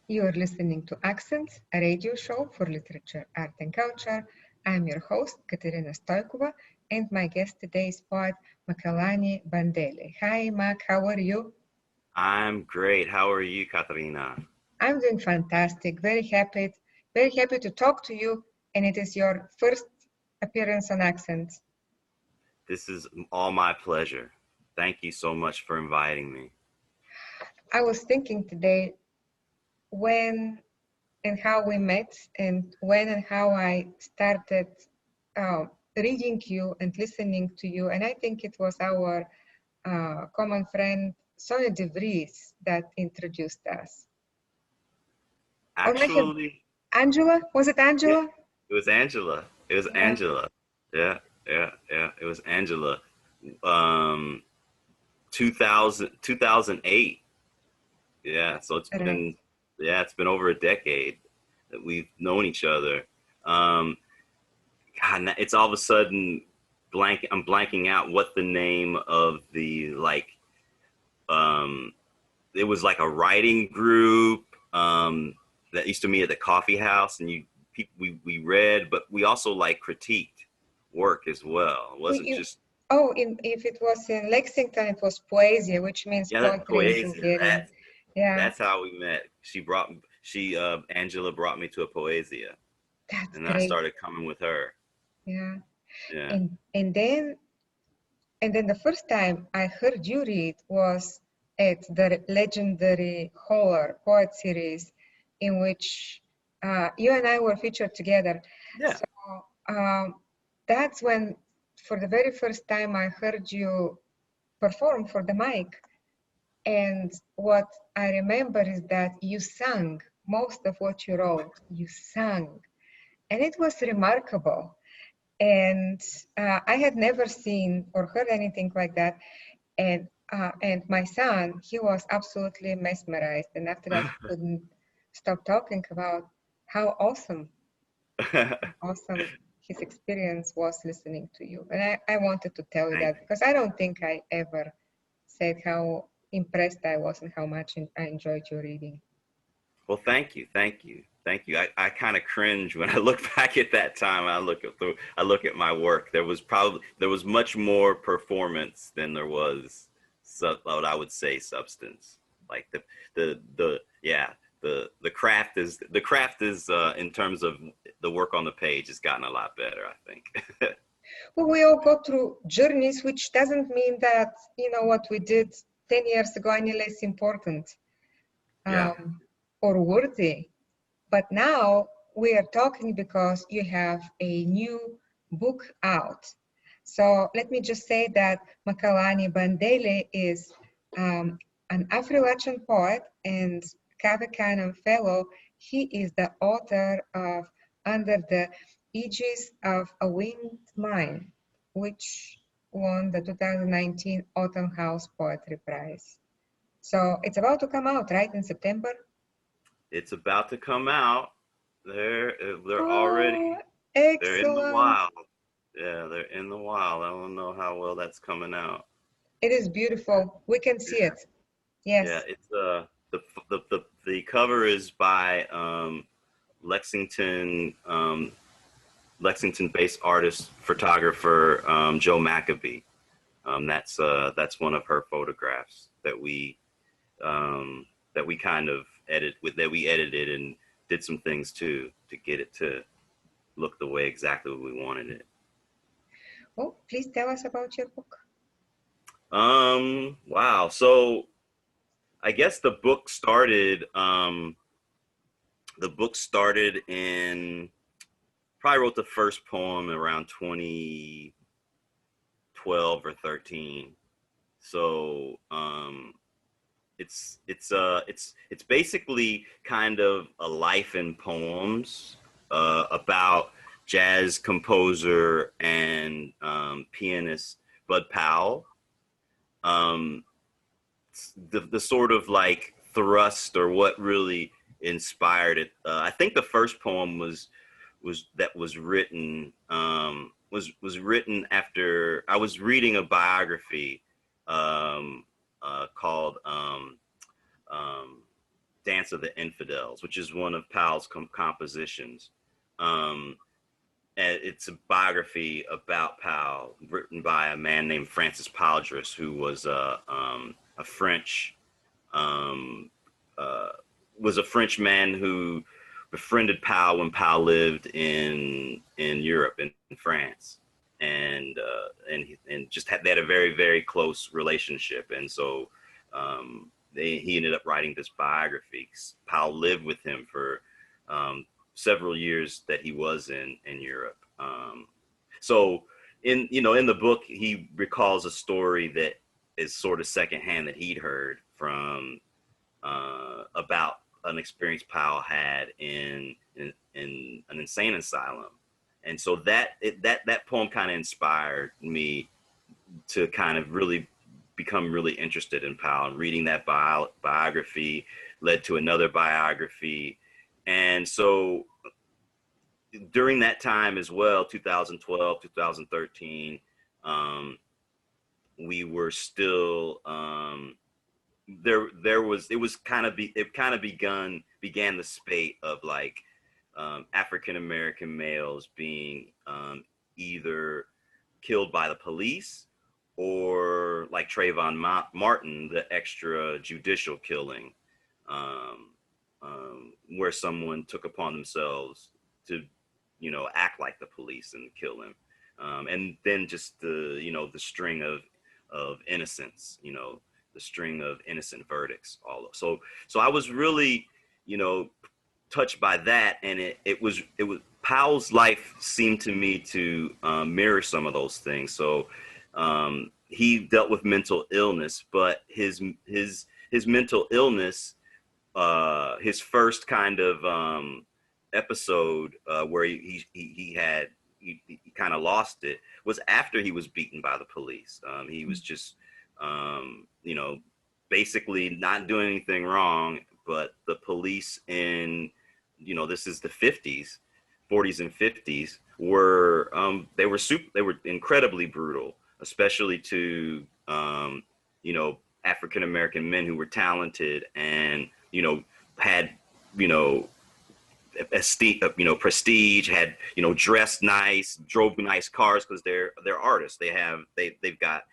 You are listening to Accents, a radio show for literature, art, and culture. I'm your host, Katerina Stoikova, and my guest today is poet Makalani Bandele. Hi, Mak, how are you? I'm great. How are you, Katarina? I'm doing fantastic. Very happy to talk to you. And it is your first appearance on Accents. This is all my pleasure. Thank you so much for inviting me. I was thinking today when and how we met, and when and how I started uh, reading you and listening to you. And I think it was our common friend Sonia De Vries that introduced us. Or maybe Actually, Angela? Was it yeah, Angela? it was Angela. It was Yeah, Angela. Yeah. It was Angela. Um, 2008. Yeah, so right. it's been over a decade that we've known each other. Um, God, it's all of a sudden I'm blanking out what the name of the um it was like a writing group that used to meet at the coffee house, and we read, but we also like critiqued work as well. It We, wasn't you, just if it was in Lexington, it was poesia, which means yeah, that poetry in poesia. Bulgarian. Yeah, That's how we met. She Angela brought me to a poesia, that's and then I great. started coming with her. Yeah, Yeah, and then the first time I heard you read was at the legendary Holler Poet Series, in which you and I were featured together. yeah. So um, that's when, for the very first time, I heard you perform for the mic. And what I remember is that you sang most of what you wrote. You sang, and it was remarkable. And I had never seen or heard anything like that. And my son, he was absolutely mesmerized. And after that, he couldn't stop talking about how awesome his experience was listening to you. And I wanted to tell you Thank that because I don't think I ever said how impressed I was and how much I enjoyed your reading. Well, thank you. I kind of cringe when I look back at that time. I look at my work. There was much more performance than there was what I would say substance. Like the yeah the craft is in terms of the work on the page has gotten a lot better, I think. Well, we all go through journeys, which doesn't mean that, what we did 10 years ago any less important Yeah. or worthy. But now we are talking because you have a new book out. So let me just say that Makalani Bandele is an Affrilachian poet and Canem fellow. He is the author of Under the Aegis of a Winged Mind, which won the 2019 Autumn House Poetry Prize. So it's about to come out, right, in September? It's about to come out. They're Oh, already they're in the excellent. wild. Yeah, they're in the wild. I don't know how well that's coming out. It is beautiful. We can see Yeah, it. yeah. Yes. It's the cover is by Lexington Lexington-based artist photographer Joe Maccabee. That's one of her photographs that we kind of that we edited and did some things to get it to look the way exactly we wanted it. Oh, please tell us about your book. Wow. So I guess the book started in probably wrote the first poem around 2012 or 13. So it's basically kind of a life in poems about jazz composer and pianist Bud Powell. Um, the sort of like thrust or what really inspired it. I think the first poem was written was written after I was reading a biography called um, Dance of the Infidels, which is one of Powell's compositions. And it's a biography about Powell, written by a man named Francis Powdress, who was a French man who befriended Powell when Powell lived in Europe, in France, and just they had a very, very close relationship, and so he ended up writing this biography. Powell lived with him for several years that he was in Europe. So in the book, he recalls a story that is sort of secondhand that he'd heard from about an experience Powell had in an insane asylum. And so that poem kind of inspired me to kind of really become really interested in Powell. And reading that biography led to another biography. And so during that time as well, 2012, 2013, we were still, began the spate of like African-American males being either killed by the police, or like Trayvon Martin, the extrajudicial killing, where someone took upon themselves to, act like the police and kill him. And then just the string of innocence, the string of innocent verdicts. So I was really, touched by that. And it was Powell's life seemed to me to mirror some of those things. So he dealt with mental illness, but his mental illness, his first kind of episode where he kind of lost it, was after he was beaten by the police. He was just basically not doing anything wrong, but the police in this is the 40s and 50s were they were incredibly brutal, especially to African American men who were talented and had prestige, had dressed nice, drove nice cars, because they're artists. They've got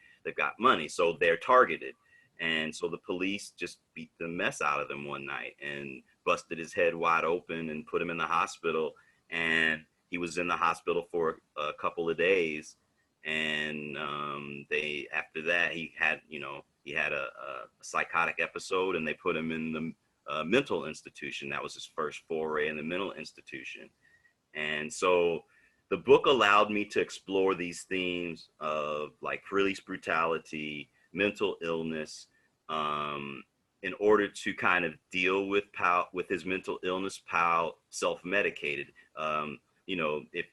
money, so they're targeted. And so the police just beat the mess out of them one night and busted his head wide open and put him in the hospital. And he was in the hospital for a couple of days. And after that, he had a psychotic episode, and they put him in the mental institution. That was his first foray in the mental institution. And so the book allowed me to explore these themes of like police brutality, mental illness, in order to kind of deal with Powell, with his mental illness. Powell self-medicated. If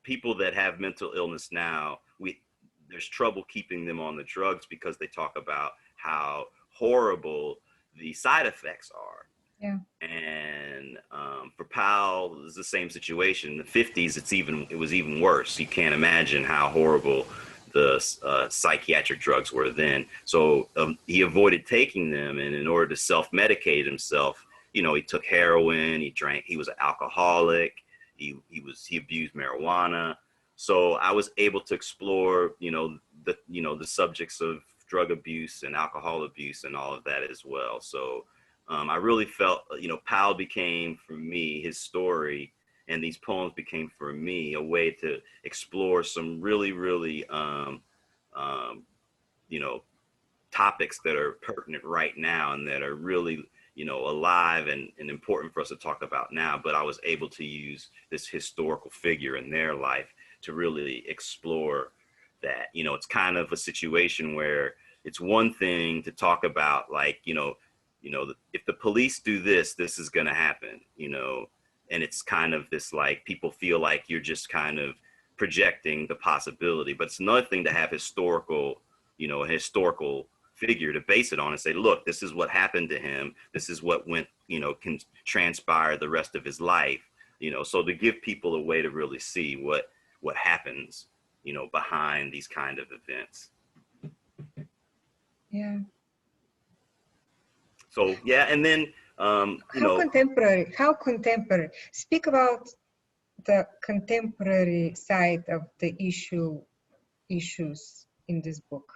people that have mental illness now, there's trouble keeping them on the drugs because they talk about how horrible the side effects are. Yeah. And for Powell, it's the same situation. In the 50s, it was even worse. You can't imagine how horrible the psychiatric drugs were then. So he avoided taking them, and in order to self-medicate himself, he took heroin, he drank, he was an alcoholic, he abused marijuana. So I was able to explore, the subjects of drug abuse and alcohol abuse and all of that as well. So I really felt, Powell became, for me, his story and these poems became for me a way to explore some really, really, topics that are pertinent right now and that are really, alive and important for us to talk about now. But I was able to use this historical figure in their life to really explore that. It's kind of a situation where it's one thing to talk about, like, if the police do this, this is going to happen, and it's kind of this, like, people feel like you're just kind of projecting the possibility. But it's another thing to have a historical figure to base it on and say, look, this is what happened to him. This is what went, can transpire the rest of his life, so to give people a way to really see what happens, behind these kind of events. Yeah. So, yeah. And then You know, How contemporary? Speak about the contemporary side of the issues in this book.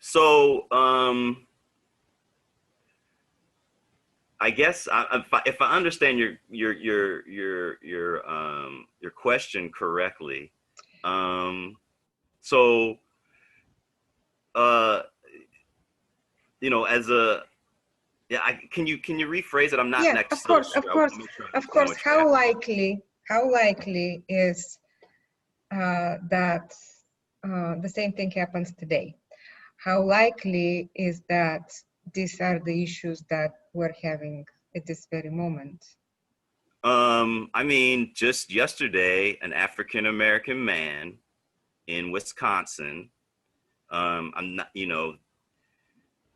so I guess if I understand your question correctly, so you know, as a yeah, can you rephrase it? I'm not Yeah, necessarily sure. I want to make sure I of understand course. what you're asking. How likely is that the same thing happens today? How likely is that these are the issues that we're having at this very moment? I mean, just yesterday, an African American man in Wisconsin. I'm not, you know,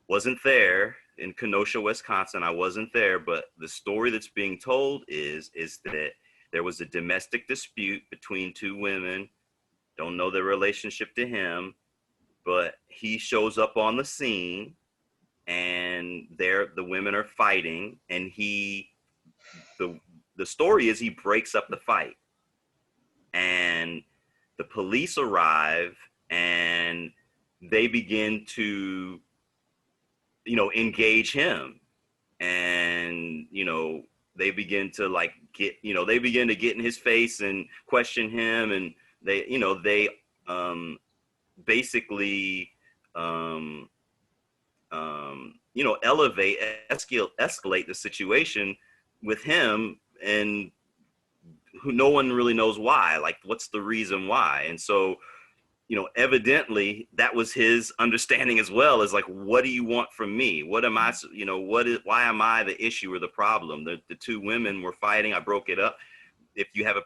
wasn't there in Kenosha, Wisconsin. I wasn't there, but the story that's being told is that there was a domestic dispute between two women. Don't know their relationship to him, but he shows up on the scene, and the women are fighting, and the story is he breaks up the fight, and the police arrive, and they begin to, you know, engage him, and, you know, they begin to like they begin to get in his face and question him, and they, you know, they basically um, you know, escalate the situation with him, and who no one really knows why, like what's the reason why. And so, you know, evidently that was his understanding as well, as like, what do you want from me? What am I, you know, why am I the issue or the problem? The two women were fighting, I broke it up. If you have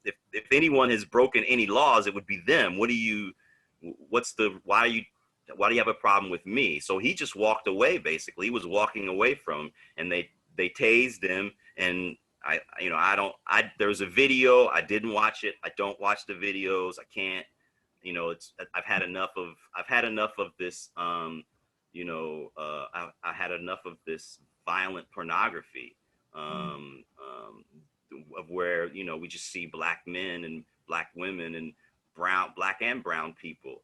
if anyone has broken any laws, it would be them. Why do you have a problem with me? So he just walked away. Basically, he was walking away from, and they tased him. And there's a video. I didn't watch it. I don't watch the videos. I can't, you know, I've had enough of this, I had enough of this violent pornography, of where, you know, we just see black men and black women and black and brown people,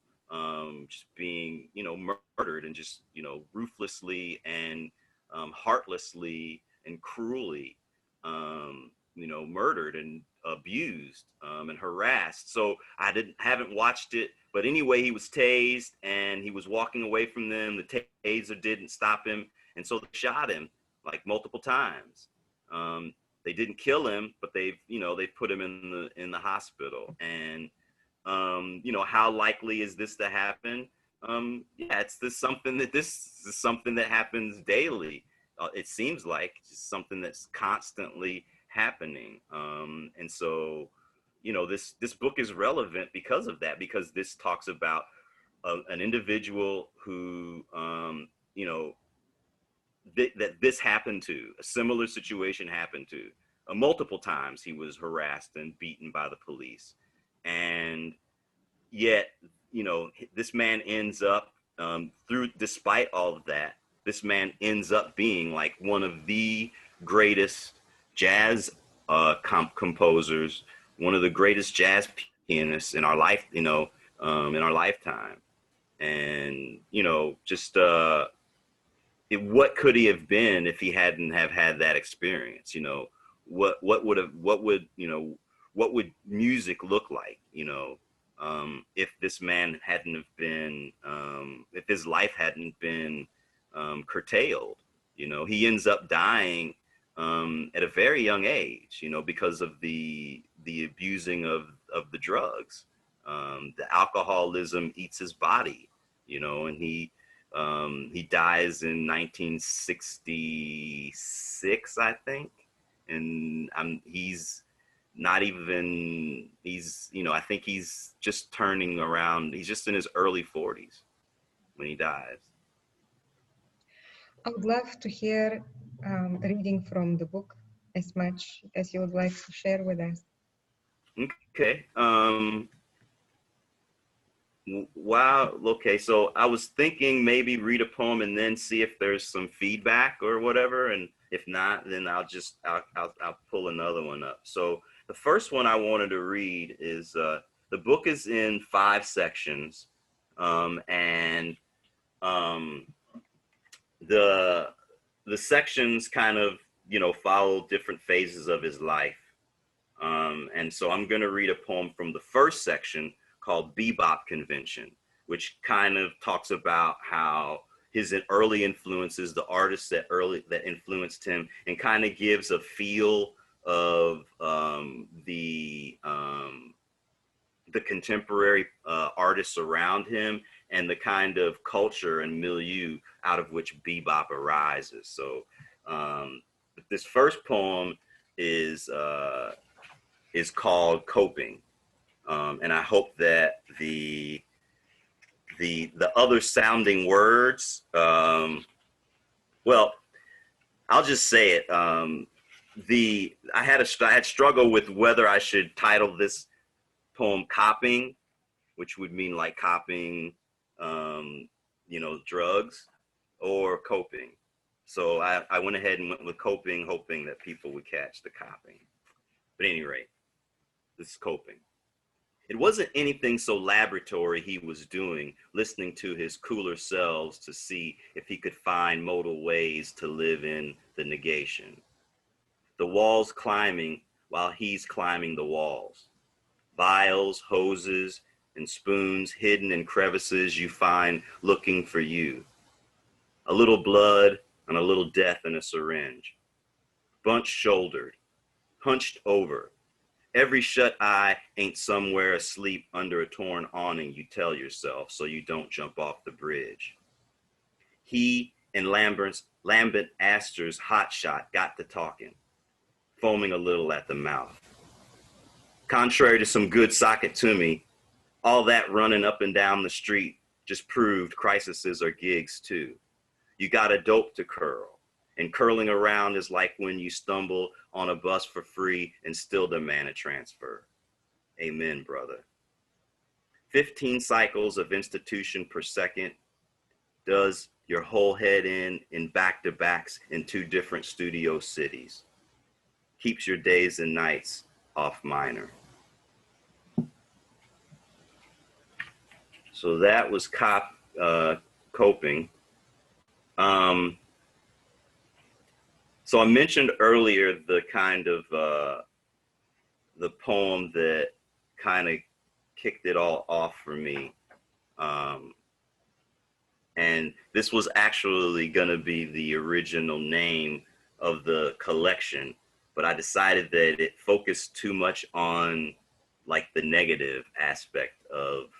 just being, you know, murdered, and just, you know, ruthlessly and heartlessly and cruelly, you know, murdered and abused, and harassed. So haven't watched it, but anyway, he was tased and he was walking away from them. The taser didn't stop him, and so they shot him like multiple times. They didn't kill him, but they put him in the hospital. And you know, how likely is this to happen? Yeah, this is something that happens daily. It seems like it's something that's constantly happening. And so, you know, this book is relevant because of that, because this talks about an individual who, you know, that this happened to, a similar situation happened to. Multiple times he was harassed and beaten by the police. And yet, you know, this man ends up, despite all of that, this man ends up being like one of the greatest jazz composers, one of the greatest jazz pianists in our life, you know, in our lifetime. And, you know, just what could he have been if he hadn't have had that experience? You know, what would music look like, you know, if this man hadn't have been, if his life hadn't been curtailed. You know, he ends up dying at a very young age, you know, because of the abusing of the drugs. The alcoholism eats his body, you know, and he dies in 1966, I think. And he's not even, you know, I think he's just turning around. He's just in his early 40s when he dies. I would love to hear reading from the book as much as you would like to share with us. Okay. Wow. Okay. So I was thinking maybe read a poem and then see if there's some feedback or whatever. And if not, then I'll pull another one up. So the first one I wanted to read is the book is in 5 sections, and um, the the sections kind of follow different phases of his life. And so I'm going to read a poem from the first section called Bebop Convention, which kind of talks about how his early influences, the artists that influenced him, and kind of gives a feel of the contemporary artists around him and the kind of culture and milieu out of which bebop arises. So this first poem is called Coping, and I hope that the other sounding words, well, I'll just say it. I had struggled with whether I should title this poem Copping, which would mean like copping, drugs, or coping. So I went ahead and went with Coping, hoping that people would catch the copping. But at any rate, this is Coping. It wasn't anything so laboratory he was doing, listening to his cooler selves to see if he could find modal ways to live in the negation. The walls climbing while he's climbing the walls. Vials, hoses, and spoons hidden in crevices you find looking for you. A little blood and a little death in a syringe. Bunch-shouldered, hunched over. Every shut eye ain't somewhere asleep under a torn awning, you tell yourself, so you don't jump off the bridge. He and Lambert Astor's hotshot got to talking, foaming a little at the mouth. Contrary to some good socket to me, all that running up and down the street just proved crises are gigs too. You got a dope to curl, and curling around is like when you stumble on a bus for free and still demand a transfer. Amen, brother. 15 cycles of institution per second does your whole head in back-to-backs in 2 different studio cities. Keeps your days and nights off minor. So that was Coping. So I mentioned earlier the kind of the poem that kind of kicked it all off for me. And this was actually going to be the original name of the collection, but I decided that it focused too much on like the negative aspect of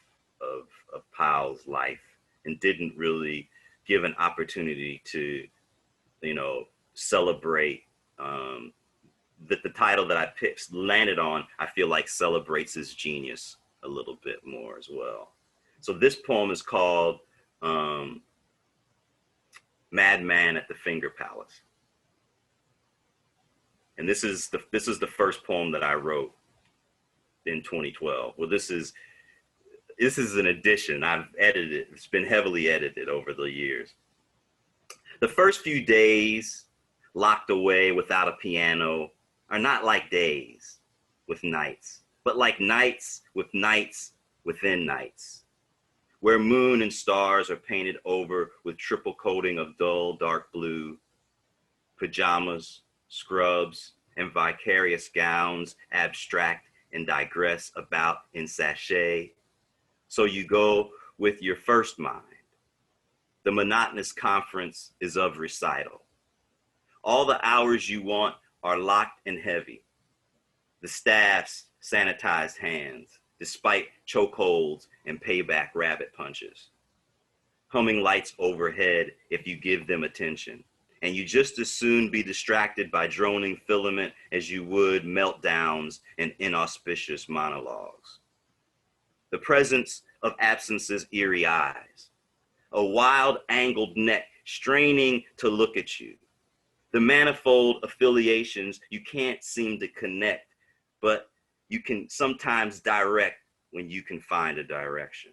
Powell's life and didn't really give an opportunity to, celebrate that the title that I landed on, I feel like celebrates his genius a little bit more as well. So this poem is called Madman at the Finger Palace. And this is the first poem that I wrote in 2012. Well, this is an edition. I've edited it. It's been heavily edited over the years. The first few days locked away without a piano are not like days with nights, but like nights within nights, where moon and stars are painted over with triple coating of dull dark blue, pajamas, scrubs, and vicarious gowns abstract and digress about in sachet. So you go with your first mind. The monotonous conference is of recital. All the hours you want are locked and heavy. The staff's sanitized hands, despite chokeholds and payback rabbit punches. Humming lights overhead if you give them attention. And you just as soon be distracted by droning filament as you would meltdowns and inauspicious monologues. The presence of absence's eerie eyes. A wild angled neck straining to look at you. The manifold affiliations you can't seem to connect, but you can sometimes direct when you can find a direction.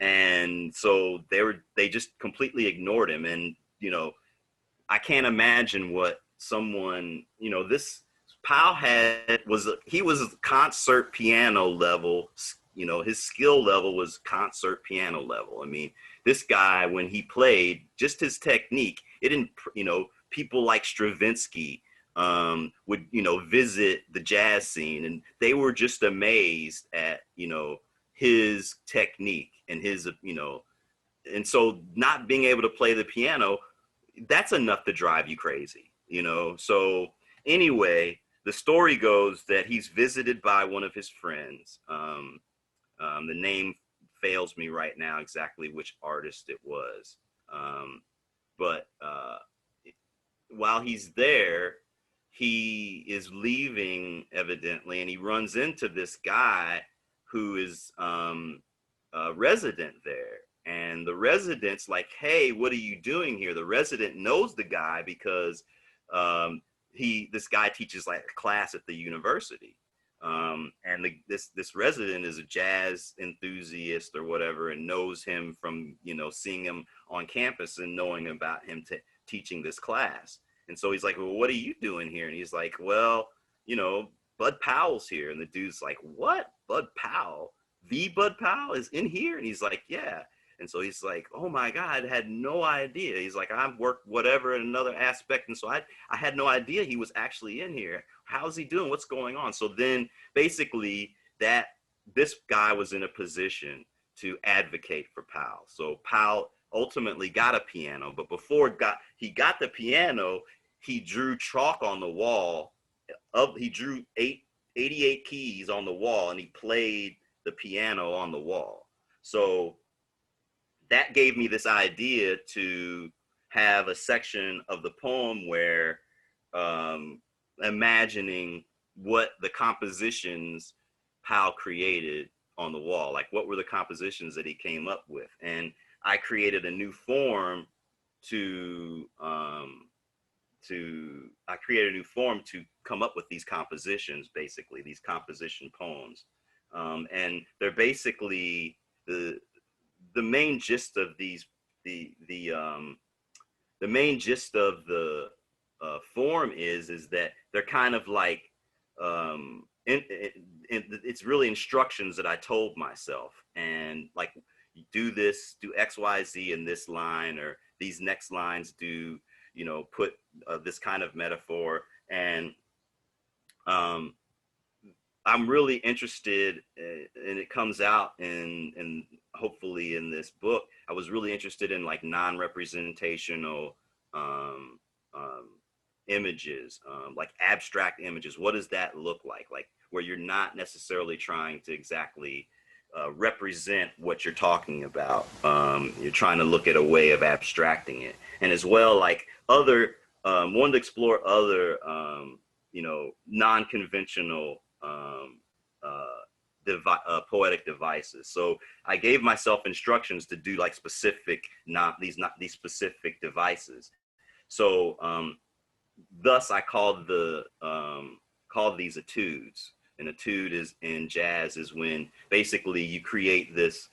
And so they just completely ignored him. And, you know, I can't imagine what someone, you know, this Powell he was concert piano level, you know, his skill level was concert piano level. I mean, this guy, when he played, just his technique, it didn't, you know, people like Stravinsky would, you know, visit the jazz scene, and they were just amazed at, you know, his technique and his, you know, and so not being able to play the piano, that's enough to drive you crazy, you know? So anyway, the story goes that he's visited by one of his friends. The name fails me right now exactly which artist it was. But while he's there, he is leaving evidently, and he runs into this guy who is a resident there. And the resident's like, hey, what are you doing here? The resident knows the guy because this guy teaches like a class at the university. And this resident is a jazz enthusiast or whatever, and knows him from, you know, seeing him on campus and knowing about him teaching this class. And so he's like, well, what are you doing here? And he's like, well, you know, Bud Powell's here. And the dude's like, what? Bud Powell? The Bud Powell is in here? And he's like, yeah. And so he's like, oh my God, I had no idea. He's like, I've worked whatever in another aspect. And so I had no idea he was actually in here. How's he doing? What's going on? So then basically this guy was in a position to advocate for Powell. So Powell ultimately got a piano, but before he got the piano, he drew chalk on the wall. He drew 88 keys on the wall, and he played the piano on the wall. So that gave me this idea to have a section of the poem where imagining what the compositions Powell created on the wall, like what were the compositions that he came up with. And I created a new form to come up with these compositions, basically these composition poems. And they're basically the main gist of these, the main gist of the form is that they're kind of like, it's really instructions that I told myself, and like, do this, do X, Y, Z in this line, or these next lines do, you know, put this kind of metaphor. And I'm really interested, and it comes out in hopefully in this book, I was really interested in like non-representational images, like abstract images. What does that look like? Like where you're not necessarily trying to exactly represent what you're talking about. You're trying to look at a way of abstracting it. And as well, like wanted to explore other, you know, non-conventional poetic devices. So I gave myself instructions to do like specific, these specific devices. So thus I called these etudes. An etude is in jazz is when basically you create this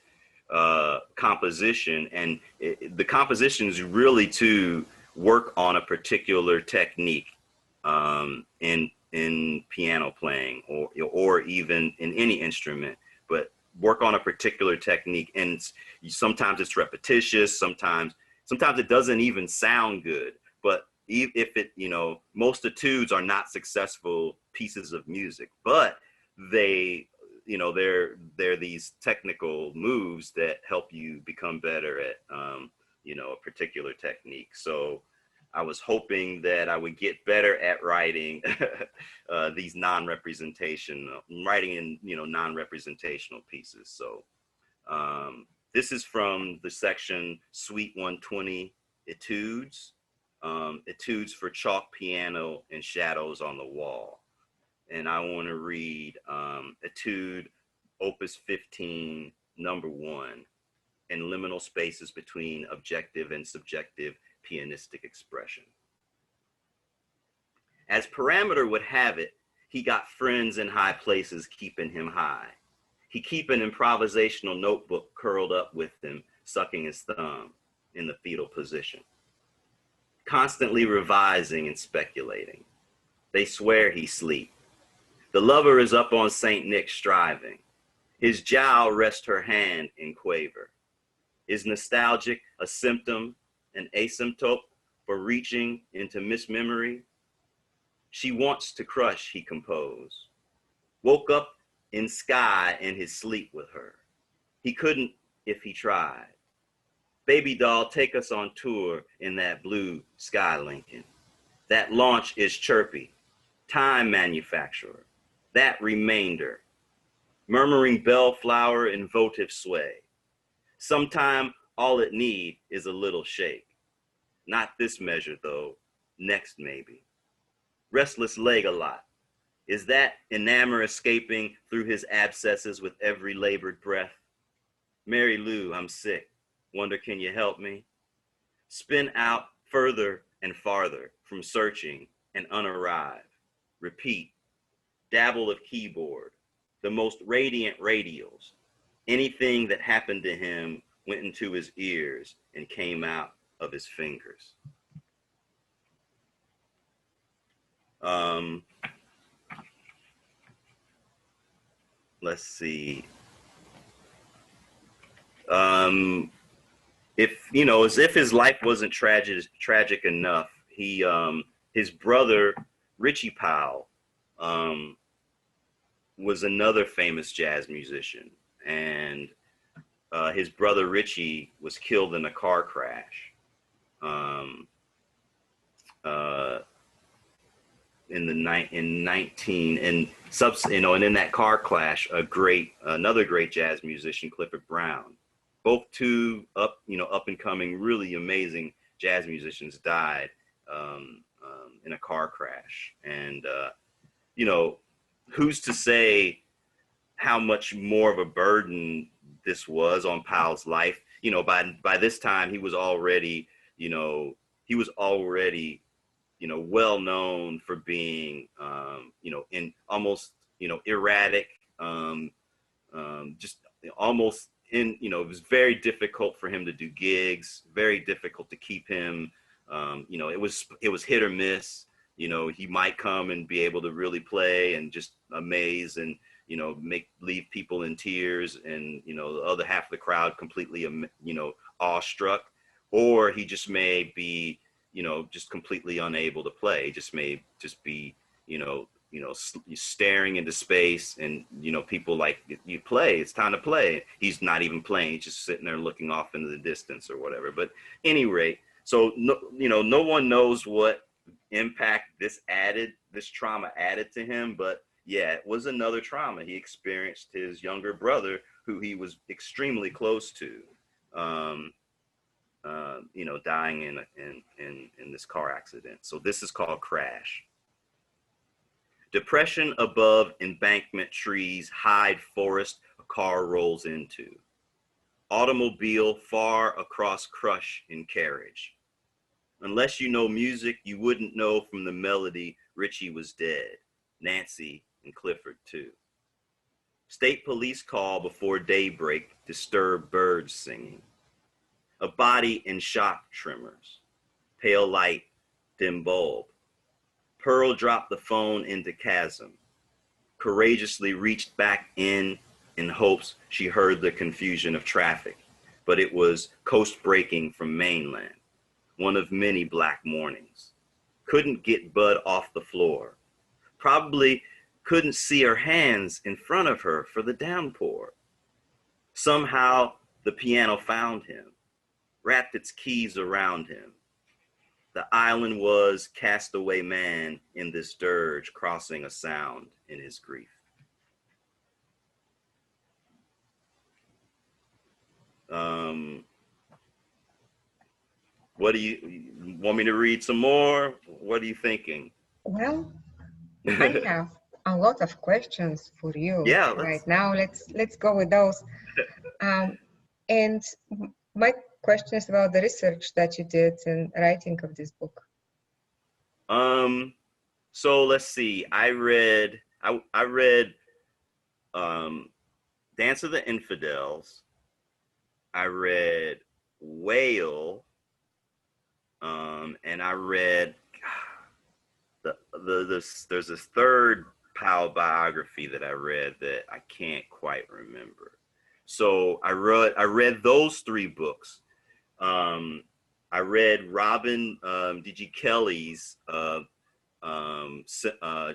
composition, and the composition is really to work on a particular technique in piano playing or even in any instrument, but work on a particular technique. And sometimes it's repetitious, sometimes it doesn't even sound good, but if it, you know, most etudes are not successful pieces of music, but they, you know, they're these technical moves that help you become better at, you know, a particular technique. So I was hoping that I would get better at writing these non-representational, writing in, you know, non-representational pieces. So this is from the section Suite 120, Etudes. Etudes for chalk, piano, and shadows on the wall. And I want to read Etude Opus 15, number 1, and liminal spaces between objective and subjective pianistic expression. As parameter would have it, he got friends in high places keeping him high. He keep an improvisational notebook curled up with him, sucking his thumb in the fetal position, constantly revising and speculating. They swear he sleep. The lover is up on St. Nick striving. His jowl rests her hand in quaver. Is nostalgic a symptom, an asymptote for reaching into mismemory? She wants to crush, he composed. Woke up in sky in his sleep with her. He couldn't if he tried. Baby doll, take us on tour in that blue Sky Lincoln. That launch is chirpy. Time manufacturer. That remainder. Murmuring bellflower in votive sway. Sometime all it need is a little shake. Not this measure though, next maybe. Restless leg a lot. Is that enamor escaping through his abscesses with every labored breath? Mary Lou, I'm sick. Wonder can you help me? Spin out further and farther from searching and unarrive. Repeat. Dabble of keyboard. The most radiant radials. Anything that happened to him went into his ears and came out of his fingers. Let's see. If you know, as if his life wasn't tragic enough, he his brother Richie Powell was another famous jazz musician, and his brother Richie was killed in a car crash in in that car clash, another great jazz musician, Clifford Brown, both two up and coming, really amazing jazz musicians, died in a car crash. And who's to say how much more of a burden this was on Powell's life? By this time he was already well known for being in almost erratic, just almost in it was very difficult for him to do gigs, very difficult to keep him. It was hit or miss. He might come and be able to really play and just amaze and leave people in tears, and the other half of the crowd completely awestruck, or he just may be just completely unable to play. Just may just be staring into space, and people like, you play, it's time to play. He's not even playing, he's just sitting there looking off into the distance or whatever. But any rate, so no one knows what impact this trauma added to him, but yeah, it was another trauma he experienced. His younger brother, who he was extremely close to, dying in this car accident. So this is called Crash. Depression above embankment trees, hide forest a car rolls into. Automobile far across crush in carriage. Unless you know music, you wouldn't know from the melody Richie was dead, Nancy and Clifford too. State police call before daybreak, disturb birds singing. A body in shock tremors, pale light, dim bulb. Pearl dropped the phone into chasm, courageously reached back in hopes she heard the confusion of traffic, but it was coast breaking from mainland, one of many black mornings. Couldn't get Bud off the floor, probably couldn't see her hands in front of her for the downpour. Somehow the piano found him, wrapped its keys around him. The island was castaway man in this dirge, crossing a sound in his grief. What do you want me to read some more? What are you thinking? Well, I have a lot of questions for you. Yeah, right now. Let's go with those. And my question is about the research that you did in writing of this book. So let's see. I read Dance of the Infidels. I read Whale, and I read there's this third Powell biography that I read that I can't quite remember. So I read those three books. I read Robin D.G. Kelly's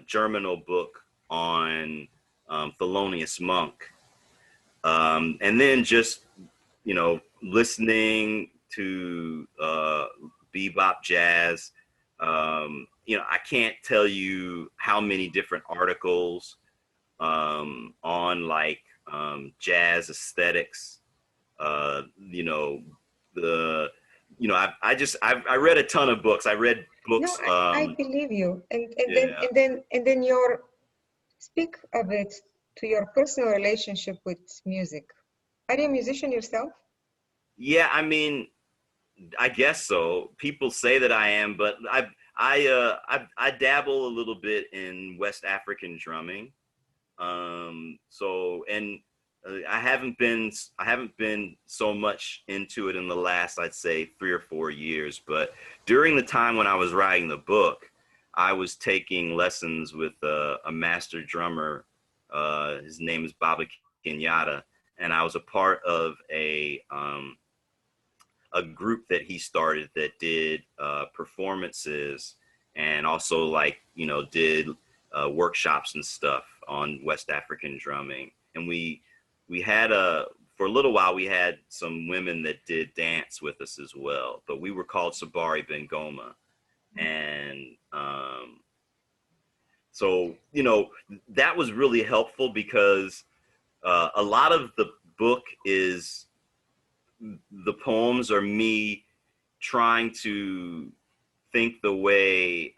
Germinal book on Thelonious Monk, and then just listening to bebop jazz. I can't tell you how many different articles on like jazz aesthetics. I read a ton of books. I read books. No, I believe you. And Yeah. then your speak a bit to your personal relationship with music. Are you a musician yourself? Yeah, I mean, I guess so. People say that I am, but I dabble a little bit in West African drumming. I haven't been so much into it in the last, I'd say, 3 or 4 years. But during the time when I was writing the book, I was taking lessons with a master drummer. His name is Baba Kenyatta, and I was a part of a group that he started that did performances and also did workshops and stuff on West African drumming. And we had for a little while we had some women that did dance with us as well, but we were called Sabari Bengoma. And so that was really helpful because a lot of the book is the poems are me trying to think the way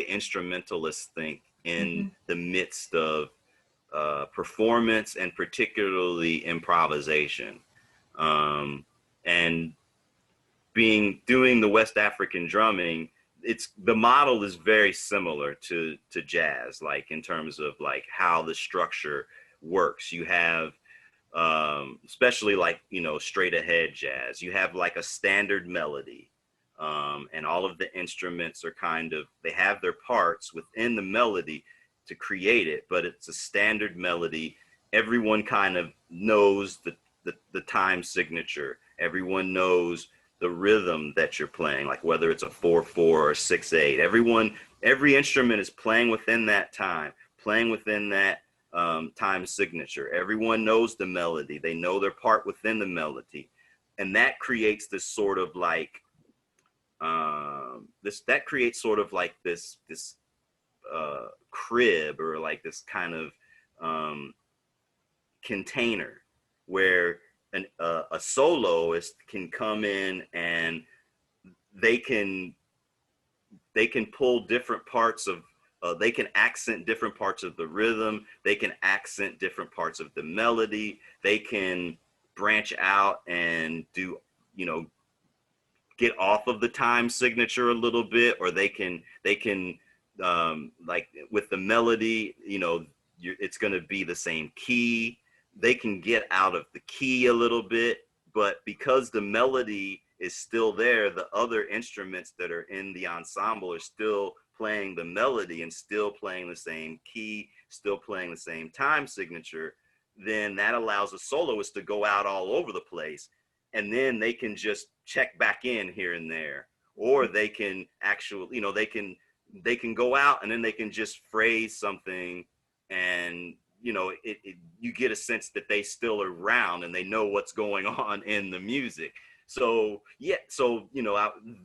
instrumentalists think in the midst of performance and particularly improvisation. And doing the West African drumming, the model is very similar to jazz, like in terms of like how the structure works. You have especially straight ahead jazz, you have like a standard melody, and all of the instruments are they have their parts within the melody to create it, but it's a standard melody. Everyone kind of knows the time signature. Everyone knows the rhythm that you're playing, like whether it's a 4/4 or 6/8. Every instrument is playing within that time, playing within that time signature. Everyone knows the melody. They know their part within the melody. And that creates this sort of like this crib, or like this kind of container where a soloist can come in and they can pull different parts of they can accent different parts of the rhythm. They can accent different parts of the melody. They can branch out and do, get off of the time signature a little bit, or they can like with the melody, it's going to be the same key. They can get out of the key a little bit, but because the melody is still there, the other instruments that are in the ensemble are still playing the melody and still playing the same key, still playing the same time signature. Then that allows a soloist to go out all over the place, and then they can just check back in here and there, or they can actually, they can go out and then they can just phrase something, and you get a sense that they still are around and they know what's going on in the music. So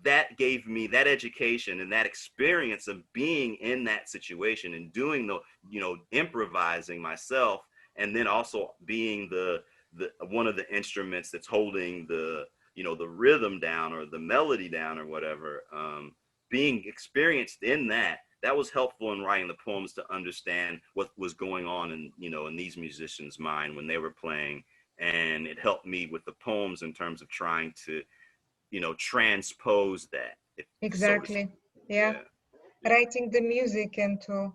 that gave me that education and that experience of being in that situation and doing improvising myself, and then also being the one of the instruments that's holding the rhythm down or the melody down or whatever. Being experienced in that was helpful in writing the poems, to understand what was going on in these musicians' mind when they were playing. And it helped me with the poems in terms of trying to, transpose that. Exactly. Yeah. Writing the music into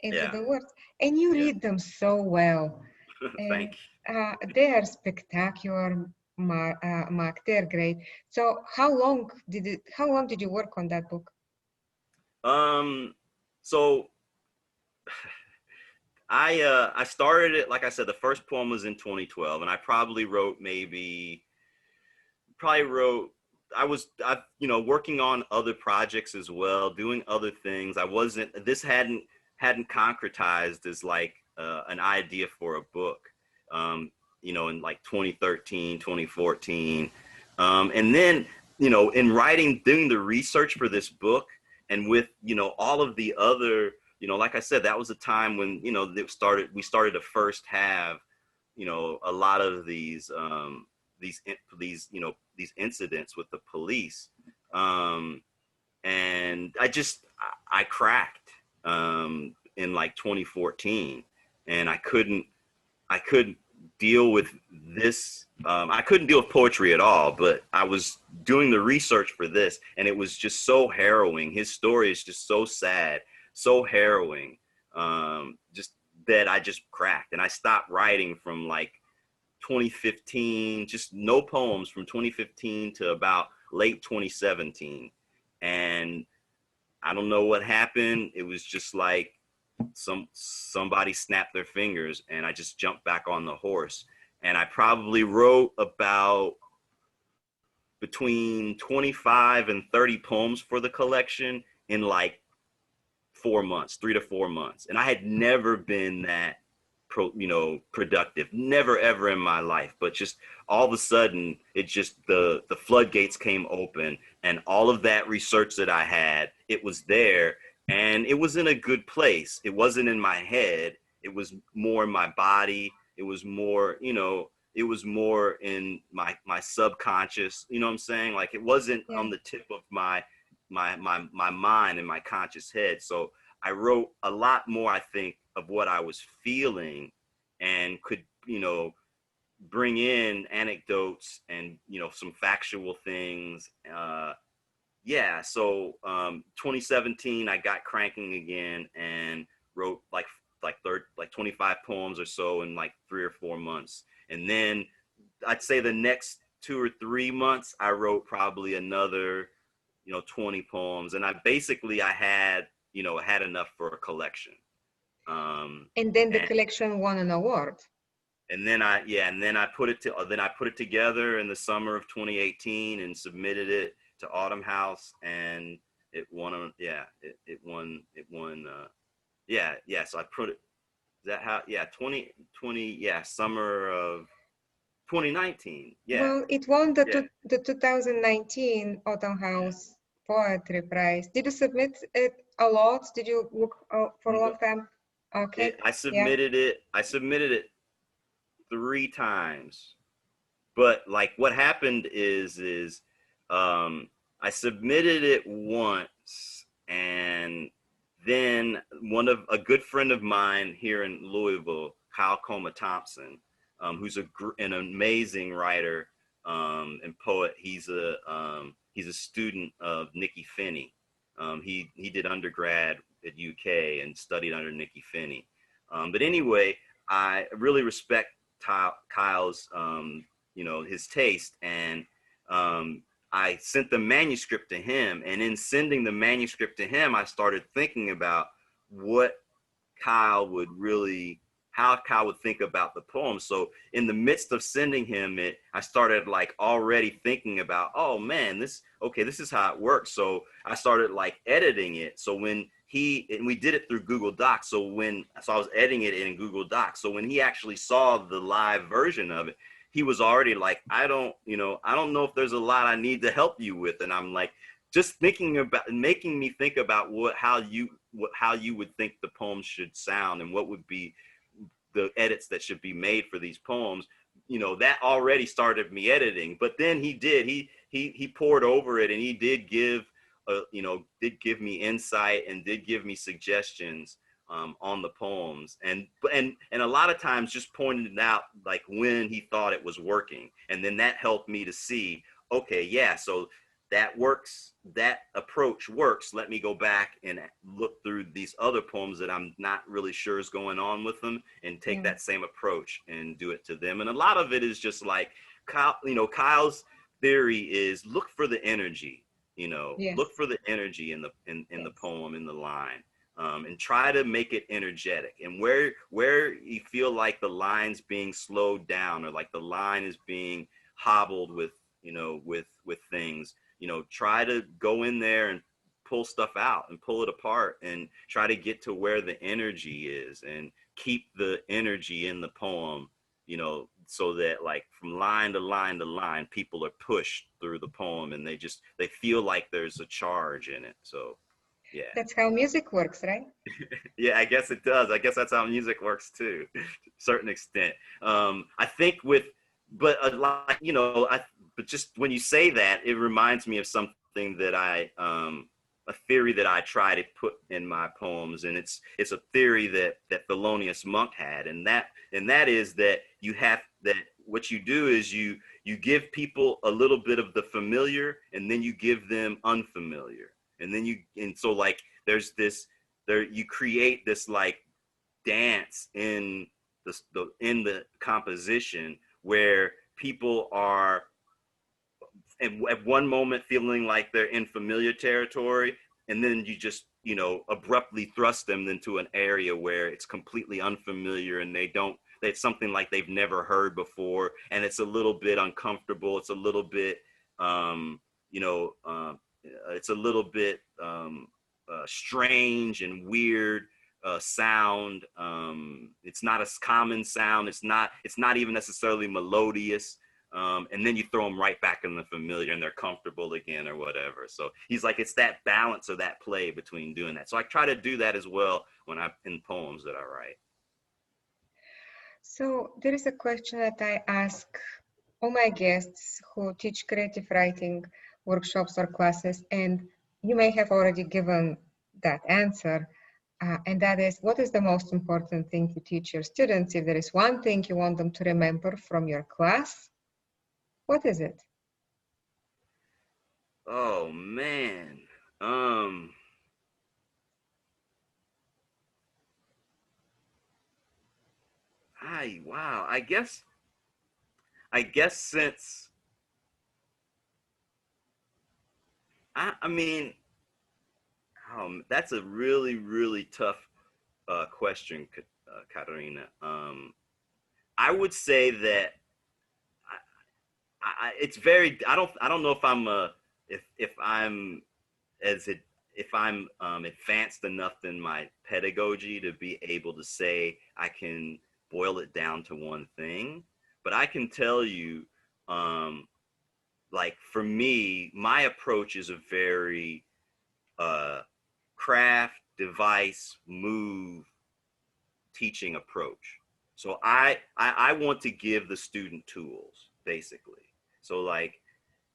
into Yeah. the words, and you Yeah. read them so well. Thank And you. they are spectacular, Mark. They're great. So how long did you work on that book? So I started it, like I said, the first poem was in 2012, and I probably wrote I working on other projects as well, doing other things. I wasn't this hadn't concretized as like an idea for a book. Um, in like 2013, 2014. And then, in writing, doing the research for this book, and with, all of the other, like I said, that was a time when, we started to first have, a lot of these these incidents with the police. And I cracked in like 2014, and I couldn't deal with this. I couldn't deal with poetry at all, but I was doing the research for this, and it was just so harrowing. His story is just so sad, so harrowing, just that I just cracked, and I stopped writing from like 2015, just no poems from 2015 to about late 2017. And I don't know what happened. It was just like somebody snapped their fingers, and I just jumped back on the horse. And I probably wrote about between 25 and 30 poems for the collection in like 4 months, 3 to 4 months. And I had never been that productive, never ever in my life. But just all of a sudden, it just the floodgates came open, and all of that research that I had, it was there, and it was in a good place. It wasn't in my head. It was more in my body. It was more, it was more in my subconscious. You know what I'm saying? Like, it wasn't Yeah. on the tip of my mind and my conscious head. So I wrote a lot more, I think, of what I was feeling, and could, bring in anecdotes and, some factual things. Yeah. So 2017, I got cranking again and wrote like 25 poems or so in like 3 or 4 months. And then I'd say the next 2 or 3 months, I wrote probably another, 20 poems. And I had enough for a collection. And then the And collection won an award. then I put it together in the summer of 2018 and submitted it to Autumn House, and it won. Yeah. So I put it. Is that how? Yeah, 2020. Yeah, summer of 2019. Yeah, Well, it won the yeah. the 2019 Autumn House Poetry Prize. Did you submit it a lot? Did you look for a long time? Okay, I yeah. submitted it. I submitted it 3 times. But like what happened is I submitted it once, and then a good friend of mine here in Louisville, Kyle Coma Thompson, who's an amazing writer and poet. He's a student of Nikki Finney. He did undergrad at UK and studied under Nikki Finney. But anyway, I really respect Kyle's his taste, and I sent the manuscript to him. And in sending the manuscript to him, I started thinking about what Kyle would really how Kyle would think about the poem. So in the midst of sending him it, I started like already thinking about, oh man, this is how it works. So I started like editing it. So and we did it through Google Docs. So I was editing it in Google Docs. So when he actually saw the live version of it, he was already like, I don't know if there's a lot I need to help you with. And I'm like, just making me think about how you would think the poem should sound, and what would be the edits that should be made for these poems. That already started me editing. But then he poured over it, and he did give me insight, and did give me suggestions on the poems, and a lot of times just pointed out like when he thought it was working. And then that helped me to see, okay, yeah, so that works, that approach works. Let me go back and look through these other poems that I'm not really sure is going on with them, and take that same approach and do it to them. And a lot of it is just like Kyle, Kyle's theory is look for the energy, look for the energy in the poem, in the line, and try to make it energetic. And where you feel like the line's being slowed down, or like the line is being hobbled with things, try to go in there and pull stuff out and pull it apart and try to get to where the energy is, and keep the energy in the poem, so that like from line to line to line, people are pushed through the poem and they feel like there's a charge in it. So yeah. That's how music works, right? Yeah, I guess it does. I guess that's how music works too, to a certain extent. I think but just when you say that, it reminds me of something that a theory that I try to put in my poems, and it's a theory that Thelonious Monk had, and that is that what you do is you give people a little bit of the familiar, and then you give them unfamiliar, and so like you create this like dance in the composition, where people are at one moment feeling like they're in familiar territory, and then you just abruptly thrust them into an area where it's completely unfamiliar, and it's something like they've never heard before, and it's a little bit uncomfortable, it's a little bit it's a little bit strange and weird sound. It's not a common sound. It's not even necessarily melodious. And then you throw them right back in the familiar, and they're comfortable again, or whatever. So he's like, it's that balance or that play between doing that. So I try to do that as well in poems that I write. So there is a question that I ask all my guests who teach creative writing workshops or classes, and you may have already given that answer. And that is, what is the most important thing you teach your students? If there is one thing you want them to remember from your class, what is it? Oh man. Wow. I guess since I mean, that's a really, really tough question, Katerina. I would say that it's very. I don't know if I'm advanced enough in my pedagogy to be able to say I can boil it down to one thing, but I can tell you, like for me, my approach is a very craft, device, move teaching approach. So I want to give the student tools, basically. So like,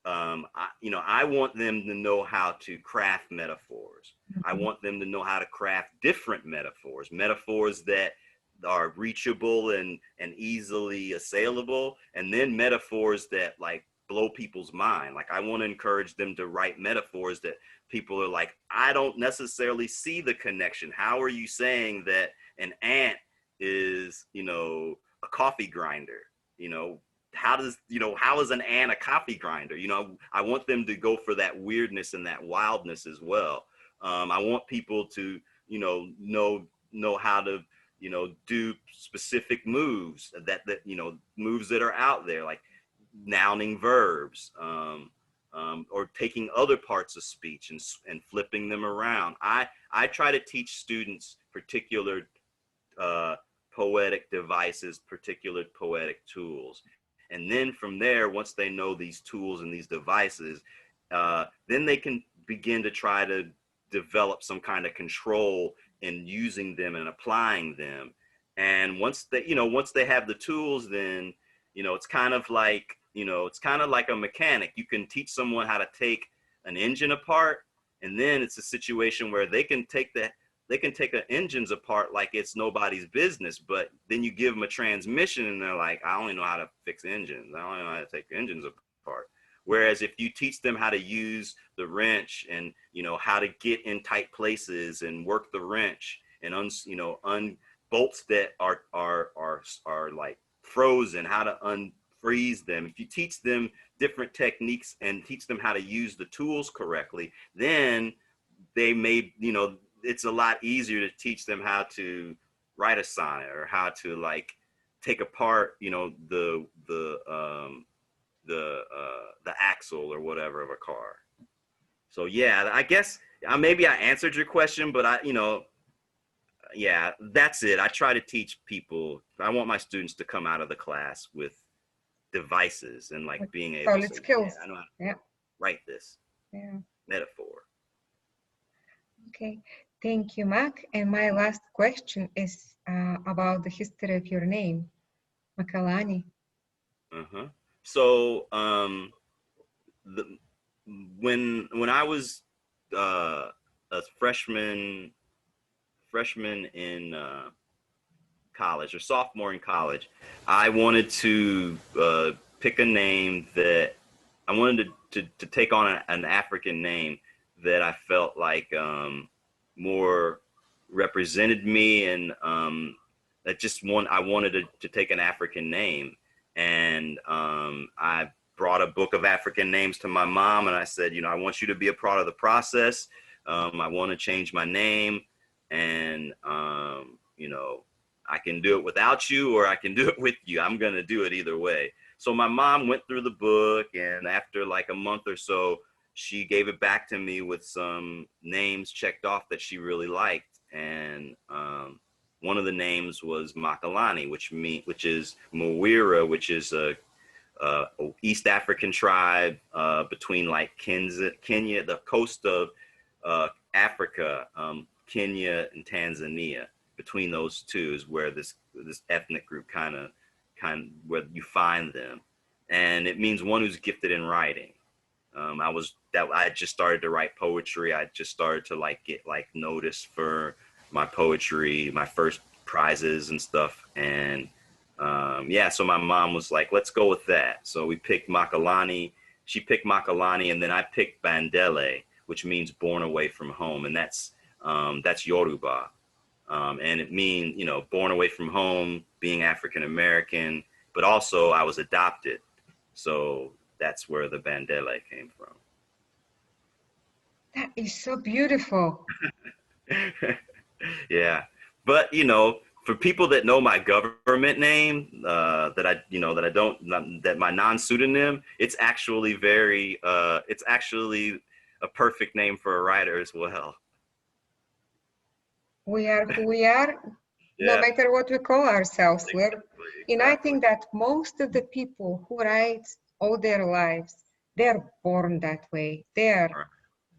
I want them to know how to craft metaphors. I want them to know how to craft different metaphors that are reachable and easily assailable, and then metaphors that like blow people's mind. Like I want to encourage them to write metaphors that people are like, I don't necessarily see the connection. How are you saying that an ant is, a coffee grinder? How is an ant a coffee grinder? I want them to go for that weirdness and that wildness as well. I want people to, know how to, do specific moves that moves that are out there, like nouning verbs, or taking other parts of speech and flipping them around. I try to teach students particular poetic devices, particular poetic tools. And then from there, once they know these tools and these devices, then they can begin to try to develop some kind of control in using them and applying them. And once they have the tools, then, it's kind of like a mechanic. You can teach someone how to take an engine apart, and then it's a situation where they can take an engines apart like it's nobody's business, but then you give them a transmission and they're like, I only know how to fix engines. I only know how to take engines apart. Whereas if you teach them how to use the wrench and, you know, how to get in tight places and work the wrench and bolts that are like frozen, how to unfreeze them. If you teach them different techniques and teach them how to use the tools correctly, then they may, you know, it's a lot easier to teach them how to write a sonnet or how to like take apart, you know, the axle or whatever of a car. So yeah, I guess maybe I answered your question, but yeah, that's it. I try to teach people. I want my students to come out of the class with devices and like being able solid to say, skills. yeah, I know how to write this metaphor. Okay, thank you, Mac. And my last question is about the history of your name, Makalani. So when I was a freshman in college or sophomore in college, I wanted to pick a name that I wanted to take on an African name that I felt like more represented me, and I wanted to take an African name, and I brought a book of African names to my mom, and I said, you know, I want you to be a part of the process. I want to change my name, and you know, I can do it without you or I can do it with you. I'm going to do it either way. So my mom went through the book, and after like a month or so, she gave it back to me with some names checked off that she really liked. And one of the names was Makalani, which is Mawira, which is a East African tribe between like Kenya, the coast of Africa, Kenya and Tanzania. Between those two is where this ethnic group kind of where you find them, and it means one who's gifted in writing. I just started to write poetry. I just started to like get like noticed for my poetry, my first prizes and stuff, and so my mom was like, let's go with that. So we picked Makalani. She picked Makalani, and then I picked bandele, which means born away from home, and that's Yoruba. And it means, you know, born away from home, being African American, but also I was adopted. So that's where the bandele came from. That is so beautiful. Yeah. But, you know, for people that know my government name, that my non-pseudonym, it's actually a perfect name for a writer as well. We are who we are, no matter what we call ourselves. Exactly. I think that most of the people who write all their lives, they're born that way. They're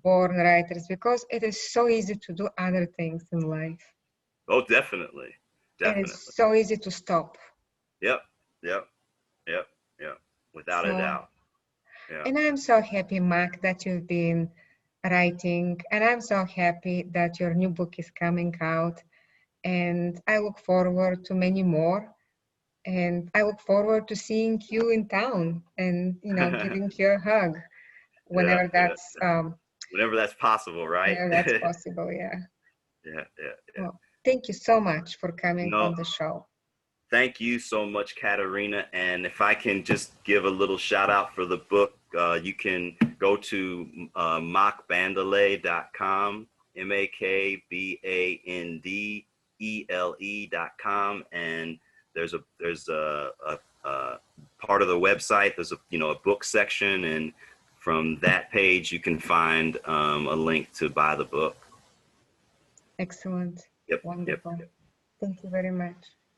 born writers because it is so easy to do other things in life. Oh, definitely. It is so easy to stop. Yep. Without a doubt. Yeah. And I'm so happy, Mac, that you've been writing, and I'm so happy that your new book is coming out, and I look forward to many more, and I look forward to seeing you in town and, you know, giving you a hug whenever whenever that's possible, right? Whenever that's possible. Yeah. Well, thank you so much for coming on the show. Thank you so much, Katerina. And if I can just give a little shout out for the book, you can go to makbandele.com, makbandele.com, and there's a part of the website. There's a book section, and from that page you can find a link to buy the book. Excellent. Wonderful. Thank you very much.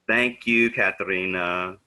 Thank you, Katerina.